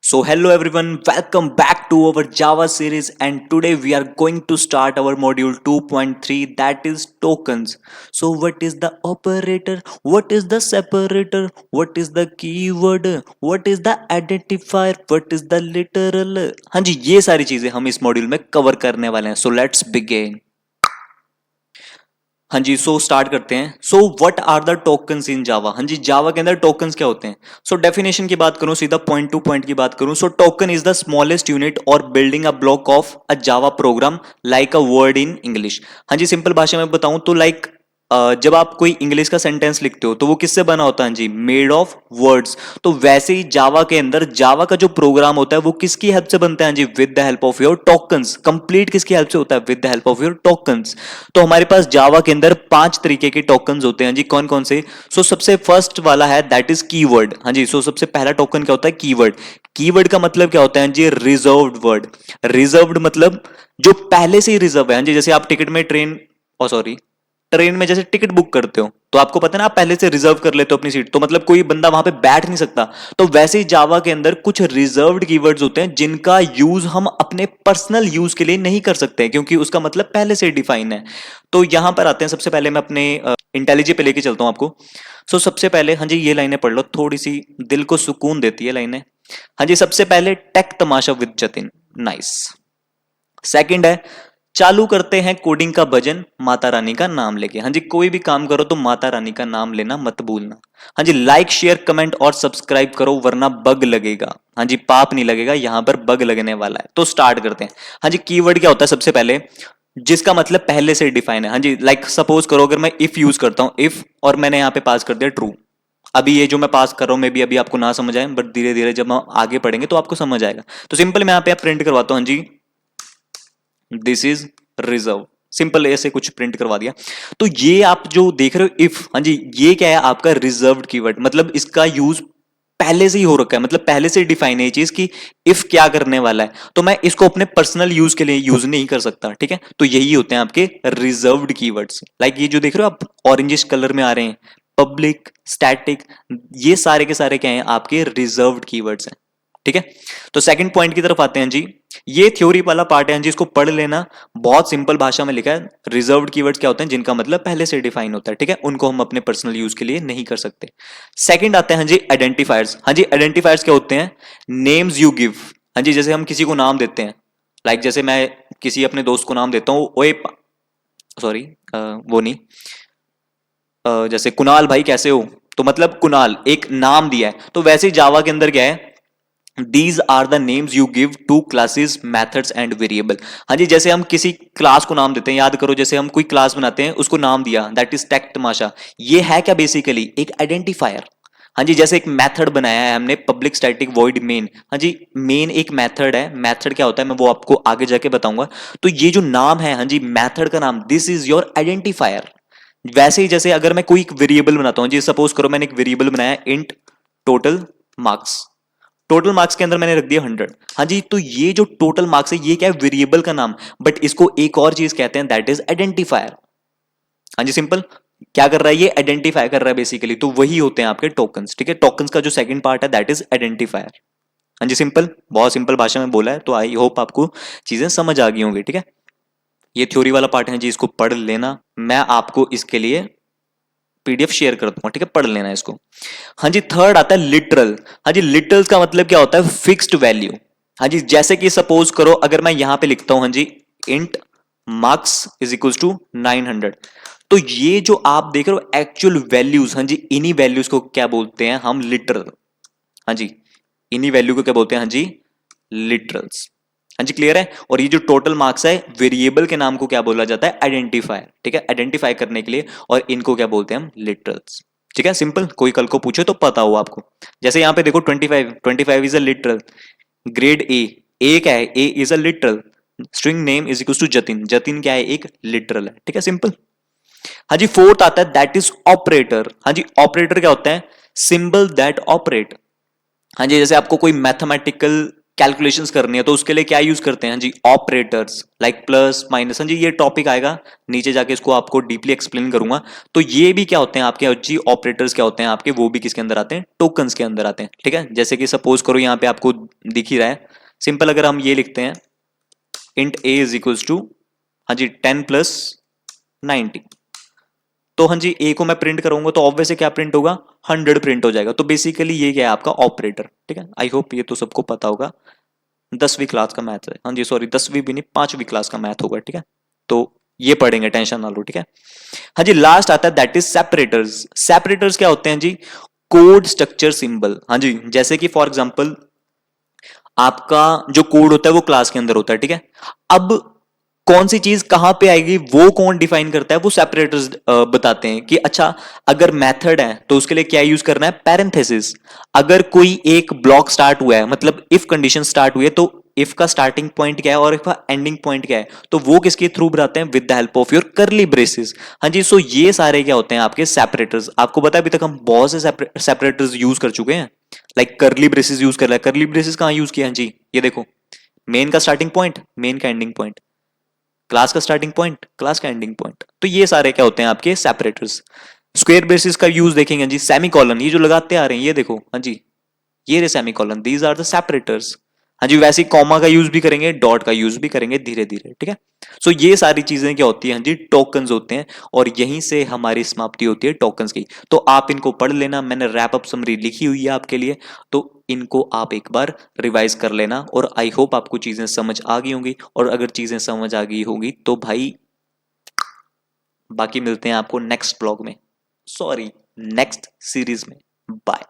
So hello everyone, welcome back to our Java series, and today we are going to start our module 2.3, that is tokens. So what is the operator? What is the separator? What is the keyword? What is the identifier? What is the literal? हाँ जी, ये सारी चीजें हम इस module में cover करने वाले हैं. So let's begin. हाँ जी, सो स्टार्ट करते हैं. So what are the tokens in Java. हाँ जी, जावा के अंदर टोकन्स क्या होते हैं. सो डेफिनेशन की बात करूं, सीधा पॉइंट टू पॉइंट की बात करूं. So token is the smallest unit और building a block of a Java program like a word in English. हाँ जी, सिंपल भाषा में बताऊं तो लाइक जब आप कोई इंग्लिश का सेंटेंस लिखते हो तो वो किससे बना होता है जी, मेड ऑफ वर्ड्स. तो वैसे ही जावा के अंदर जावा का जो प्रोग्राम होता है वो किसकी हेल्प से बनता है जी, with the help of your tokens. Complete किसकी हेल्प से होता है, with the help of your tokens. तो हमारे पास जावा के अंदर 5 तरीके के टोकन्स होते हैं जी. कौन कौन से. सो सबसे फर्स्ट वाला है दैट इज कीवर्ड. हाँ जी, सो सबसे पहला टोकन क्या होता है, कीवर्ड. कीवर्ड का मतलब क्या होता है जी, रिजर्व्ड वर्ड. रिजर्व्ड मतलब जो पहले से ही रिजर्व है. हाँ जी, जैसे आप टिकट में ट्रेन में जैसे टिकट बुक करते हो तो आपको पता है ना, आप पहले से रिजर्व कर लेते हो अपनी सीट, तो मतलब कोई बंदा वहां पे बैठ नहीं सकता. तो वैसे ही जावा के अंदर कुछ रिजर्व्ड कीवर्ड्स होते हैं जिनका यूज हम अपने पर्सनल यूज के लिए नहीं कर सकते क्योंकि उसका मतलब पहले से डिफाइन है. तो यहां पर आते हैं. सबसे पहले मैं अपने इंटेलिजे पे लेके चलता हूं आपको. सो सबसे पहले हाँ जी, ये लाइनें पढ़ लो, थोड़ी सी दिल को सुकून देती है लाइनें. हाँ जी, सबसे पहले Tech Tamasha with Jatin, nice. Second है, चालू करते हैं कोडिंग का भजन माता रानी का नाम लेके. हाँ जी, कोई भी काम करो तो माता रानी का नाम लेना मत भूलना. हाँ जी, लाइक शेयर कमेंट और सब्सक्राइब करो वरना बग लगेगा. हाँ जी, पाप नहीं लगेगा, यहां पर बग लगने वाला है. तो स्टार्ट करते हैं. हाँ जी, कीवर्ड क्या होता है सबसे पहले, जिसका मतलब पहले से डिफाइन है. हाँ जी, लाइक सपोज करो अगर मैं इफ यूज करता हूं, इफ, और मैंने यहां पे पास कर दिया ट्रू. अभी ये जो मैं पास कर रहा हूं मे भी अभी आपको ना समझ आए, बट धीरे धीरे जब हम आगे पढ़ेंगे तो आपको समझ आएगा. तो सिंपल मैं यहां पे प्रिंट करवाता हूं. हाँ जी, दिस इज रिजर्व. सिंपल ऐसे कुछ प्रिंट करवा दिया. तो ये आप जो देख रहे हो इफ, हाँ जी, ये क्या है आपका रिजर्व्ड कीवर्ड. मतलब इसका यूज पहले से ही हो रखा है, मतलब पहले से डिफाइन है ये चीज कि इफ क्या करने वाला है, तो मैं इसको अपने पर्सनल यूज के लिए यूज नहीं कर सकता. ठीक है, तो यही होते हैं आपके रिजर्व्ड कीवर्ड्स. लाइक ये जो देख रहे हो आप ऑरेंजिश कलर में आ रहे हैं, पब्लिक, स्टैटिक, ये सारे के सारे क्या हैं आपके रिजर्व्ड कीवर्ड्स हैं. ठीक है, तो सेकंड पॉइंट की तरफ आते हैं जी. ये थ्योरी वाला पार्ट है जी, इसको पढ़ लेना. बहुत सिंपल भाषा में लिखा है. रिजर्व्ड कीवर्ड्स क्या होते हैं, जिनका मतलब पहले से डिफाइन होता है. ठीक है, उनको हम अपने पर्सनल यूज के लिए नहीं कर सकते. सेकंड आते हैं जी आइडेंटिफायर्स. हाँ जी, आइडेंटिफायर्स क्या होते हैं, नेम्स यू गिव. हाँ जी, जैसे हम किसी को नाम देते हैं, लाइक जैसे मैं किसी अपने दोस्त को नाम देता हूँ, ओए सॉरी वो नहीं, जैसे कुणाल भाई कैसे हो, तो मतलब कुणाल एक नाम दिया है. तो वैसे ही जावा के अंदर क्या है, These are the names you give to classes, methods and variable. हाँ जी, जैसे हम किसी क्लास को नाम देते हैं, याद करो जैसे हम कोई क्लास बनाते हैं उसको नाम दिया, दैट इज टेक तमाशा. ये है क्या बेसिकली, एक आइडेंटिफायर. हाँ जी, जैसे एक मेथड बनाया है हमने, पब्लिक स्टैटिक वॉइड मेन. हाँ जी, मेन एक मेथड है. मेथड क्या होता है मैं वो आपको आगे जाके बताऊंगा. तो ये जो नाम है, हाँ जी, मेथड का नाम, दिस इज योर आइडेंटिफायर. वैसे ही जैसे अगर मैं कोई एक वेरिएबल बनाता हूं जी, सपोज करो मैंने एक वेरिएबल बनाया int total marks. Total marks के अंदर मैंने रख दिया 100. हाँ जी, तो ये जो टोटल मार्क्स है ये क्या है, वेरिएबल का नाम, बट इसको एक और चीज कहते हैं दैट इज आइडेंटिफायर. हाँ जी, सिंपल क्या कर रहा है, ये आइडेंटिफाई कर रहा है बेसिकली. तो वही होते हैं आपके टोकन्स. ठीक है, टोकन्स का जो सेकंड पार्ट है दैट इज आइडेंटिफायर. हाँ जी, सिंपल, बहुत सिंपल भाषा में बोला है, तो आई होप आपको चीजें समझ आ गई होंगी. ठीक है, ये थ्योरी वाला पार्ट है जी, इसको पढ़ लेना. मैं आपको इसके लिए पीडीएफ शेयर कर दूंगा. ठीक है, पढ़ लेना इसको. हाँ जी, थर्ड आता है लिटरल. हाँ जी, लिटरल्स का मतलब क्या होता है, फिक्स्ड वैल्यू. हाँ जी, जैसे कि सपोज करो अगर मैं यहां पे लिखता हूं, हाँ जी, int marks is equals to 900. तो ये जो आप देख रहे हो एक्चुअल वैल्यूज, हाँ जी, इन्हीं वैल्यूज को क्या बोलते हैं हम, लिटरल. हाँ जी, इन्हीं वैल्यू को क्या बोलते हैं, हाँ जी, लिटरल्स. हाँ जी, क्लियर है. और ये जो टोटल मार्क्स है, वेरिएबल के नाम को क्या बोला जाता है, आइडेंटिफायर. ठीक है, आइडेंटिफाई करने के लिए, और इनको क्या बोलते हैं हम, लिटरल्स. ठीक है, सिंपल, कोई कल को पूछे तो पता हो आपको. जैसे यहां पे देखो 25 is a literal. Grade A क्या है, A is a literal. String name is equal to Jatin, Jatin क्या है, एक लिटरल है. ठीक है, सिंपल. हाँ जी, फोर्थ आता है दैट इज ऑपरेटर. हाँ जी, ऑपरेटर क्या होता है, सिंबल दैट ऑपरेट. हाँ जी, जैसे आपको कोई मैथमेटिकल कैलकुलेशंस करनी है तो उसके लिए क्या यूज करते हैं? हाँ जी, ऑपरेटर्स लाइक प्लस माइनस। हाँ जी, ये टॉपिक आएगा नीचे जाके, इसको आपको डीपली एक्सप्लेन करूंगा। तो ये भी क्या होते हैं आपके जी, ऑपरेटर्स क्या होते हैं आपके, वो भी किसके अंदर आते हैं? टोकन्स के अंदर आते हैं। ठीक है, जैसे कि सपोज करो यहाँ पे आपको दिख ही रहा है, सिंपल अगर हम ये लिखते हैं int a is equals to, हाँ जी, 10 प्लस 90, तो हाँ जी ए को मैं प्रिंट करूंगा तो ऑब्वियसली क्या प्रिंट होगा? 100 प्रिंट हो जाएगा। तो बेसिकली ये क्या है आपका ऑपरेटर। ठीक है, आई होप ये तो सबको पता होगा, 10वीं क्लास का मैथ है। हाँ जी सॉरी, 10वीं भी नहीं, 5वीं क्लास का मैथ होगा। ठीक है, तो ये पढ़ेंगे, टेंशन ना लो। ठीक है, हाँ जी, लास्ट आता है दैट इज सेपरेटर्स। सेपरेटर्स क्या होते हैं जी? Code structure symbol. हाँ जी, जैसे कि फॉर एग्जांपल आपका जो कोड होता है वो क्लास के अंदर होता है। ठीक है, अब कौन सी चीज कहां पे आएगी वो कौन डिफाइन करता है? वो सेपरेटर्स बताते हैं कि अच्छा अगर मेथड है तो उसके लिए क्या यूज करना है? पैरेंथेसिस। अगर कोई एक ब्लॉक स्टार्ट हुआ है, मतलब इफ कंडीशन स्टार्ट हुई है, तो इफ का स्टार्टिंग पॉइंट क्या है और इफ का एंडिंग पॉइंट क्या है, तो वो किसके थ्रू बनाते हैं? With the help of your करली ब्रेसेस। हाँ जी, सो ये सारे क्या होते हैं आपके सेपरेटर्स। आपको पता है अभी तक हम बहुत से सेपरेटर्स यूज कर चुके हैं, लाइक करली ब्रेसेस यूज कर रहा है। करली ब्रेसेस कहां यूज किया है जी? ये देखो, मेन का स्टार्टिंग पॉइंट, मेन का एंडिंग पॉइंट, क्लास का स्टार्टिंग पॉइंट, क्लास का एंडिंग पॉइंट। तो ये सारे क्या होते हैं आपके? सेपरेटर्स। स्क्वायर ब्रेसेस का यूज देखेंगे जी, सेमी कॉलन, ये जो लगाते आ रहे हैं ये देखो, हाँ जी, ये रे semicolon, these are the separators. हाँ जी, वैसे कॉमा का यूज भी करेंगे, डॉट का यूज भी करेंगे धीरे धीरे। ठीक है, सो ये सारी चीजें क्या होती है? हाँ जी, टोकन्स होते हैं, और यहीं से हमारी समाप्ति होती है टोकन्स की। तो आप इनको पढ़ लेना, मैंने रैप अप समरी लिखी हुई है आपके लिए, तो इनको आप एक बार रिवाइज कर लेना, और आई होप आपको चीजें समझ आ गई होंगी। और अगर चीजें समझ आ गई होंगी तो भाई बाकी मिलते हैं आपको नेक्स्ट ब्लॉग में, सॉरी नेक्स्ट सीरीज में। बाय।